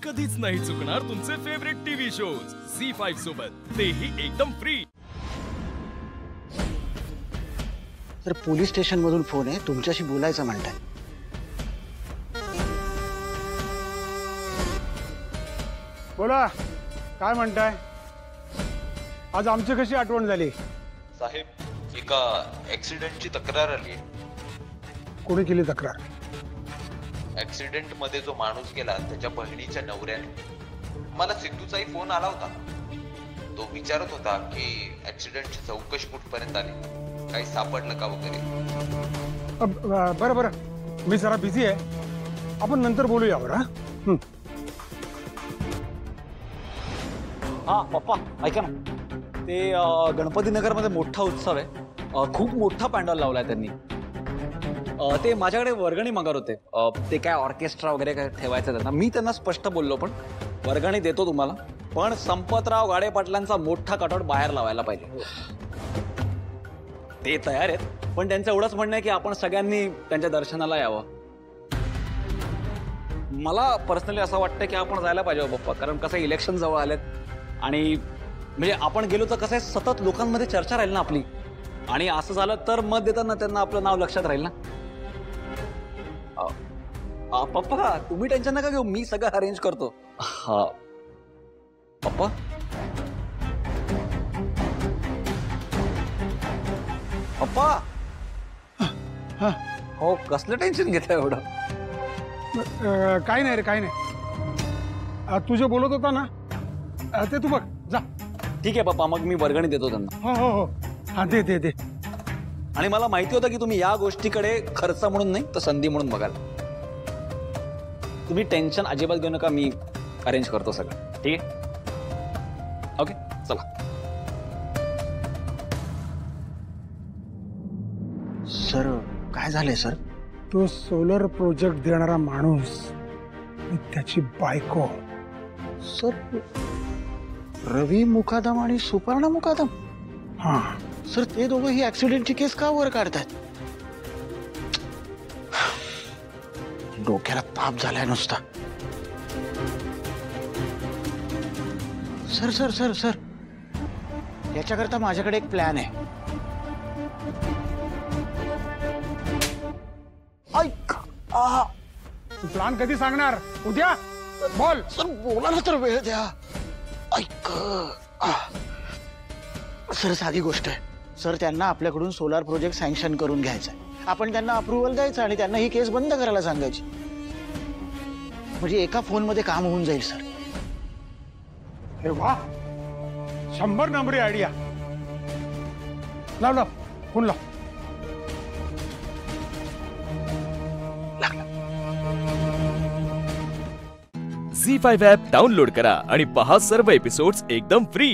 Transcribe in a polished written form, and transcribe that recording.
कधीच नाही चुकणार तुमचे फेवरेट टीव्ही शोज झी5 सोबत, तेही एकदम फ्री। तर पोलीस स्टेशन मधून फोन आहे, तुमच्याशी बोलायचं म्हणताय। बोला, काय म्हणताय? आज आमची कशी आठवण झाली? साहेब, एका ऍक्सिडेंटची तक्रार आली आहे। कोणी केली तक्रार? ऍक्सिडेंट मध्ये जो माणूस गेला त्याच्या बहिणीच्या नवऱ्याने। मला सिद्धूचाही फोन आला होता। तो विचारत होता की ऍक्सिडेंटची चौकशी कुठपर्यंत आली, काही सापडलं का वगैरे। बरं बरं, मी जरा बिझी आहे, आपण नंतर बोलूया बरं। हा पप्पा, ऐका ना, ते गणपती नगर मध्ये मोठा उत्सव आहे, खूप मोठा पॅन्डल लावलाय त्यांनी। ते माझ्याकडे वर्गणी मागत होते, ते काय ऑर्केस्ट्रा वगैरे काय ठेवायचं त्यांना। मी त्यांना स्पष्ट बोललो, पण वर्गणी देतो तुम्हाला, पण संपतराव गाडे पाटलांचा मोठा कटआउट बाहेर लावायला पाहिजे। ते तयार आहेत, पण त्यांचं एवढंच म्हणणं आहे की आपण सगळ्यांनी त्यांच्या दर्शनाला यावं। मला पर्सनली असं वाटतं की आपण जायला पाहिजे पप्पा, कारण कसं इलेक्शन जवळ आलेत आणि म्हणजे आपण गेलो तर कसं सतत लोकांमध्ये चर्चा राहील ना आपली, आणि असं झालं तर मत देताना त्यांना आपलं नाव लक्षात राहील ना। पप्पा तुम्ही टेन्शन नका घेऊ, मी सगळं अरेंज करतो। हा पप्पा, पप्पा हो, कसलं टेन्शन घेता एवढं? काही नाही रे, काही नाही। तुझे बोलत होता ना, ते तू बघ जा। ठीक आहे पप्पा, मग मी वर्गणी देतो त्यांना। हो हो हो, हा दे दे दे। आणि मला माहिती होतं की तुम्ही या गोष्टीकडे खर्च म्हणून नाही तर संधी म्हणून बघाल। तुम्ही टेन्शन अजिबात घेऊ नका, मी अरेंज करतो सगळं, ठीक आहे? ओके चला। सर काय झालंय सर? तो सोलर प्रोजेक्ट देणारा माणूस, त्याची बायको सर, रवी मुकादम आणि सुपर्णा मुकादम। हा सर, ते दोघं ही ऍक्सिडेंटची केस का वर काढतात? डोक्याला ताप झालाय नुसता। सर सर सर सर, याच्याकरता माझ्याकडे एक प्लॅन आहे। ऐक, प्लॅन कधी सांगणार? उद्या बोल। सर बोला ना, तर वेळ द्या। ऐक, सर साधी गोष्ट आहे सर, त्यांना आपल्याकडून सोलार प्रोजेक्ट सँक्शन करून घ्यायचा आहे। आपण त्यांना अप्रुव्हल द्यायचं आणि त्यांना ही केस बंद करायला सांगायची, म्हणजे एका फोन मध्ये काम होऊन जाईल सर। हे वा, 100 नंबरी आयडिया। लाव लाव, फोन लाव। झी5 ॲप डाउनलोड करा आणि पहा सर्व एपिसोड्स एकदम फ्री।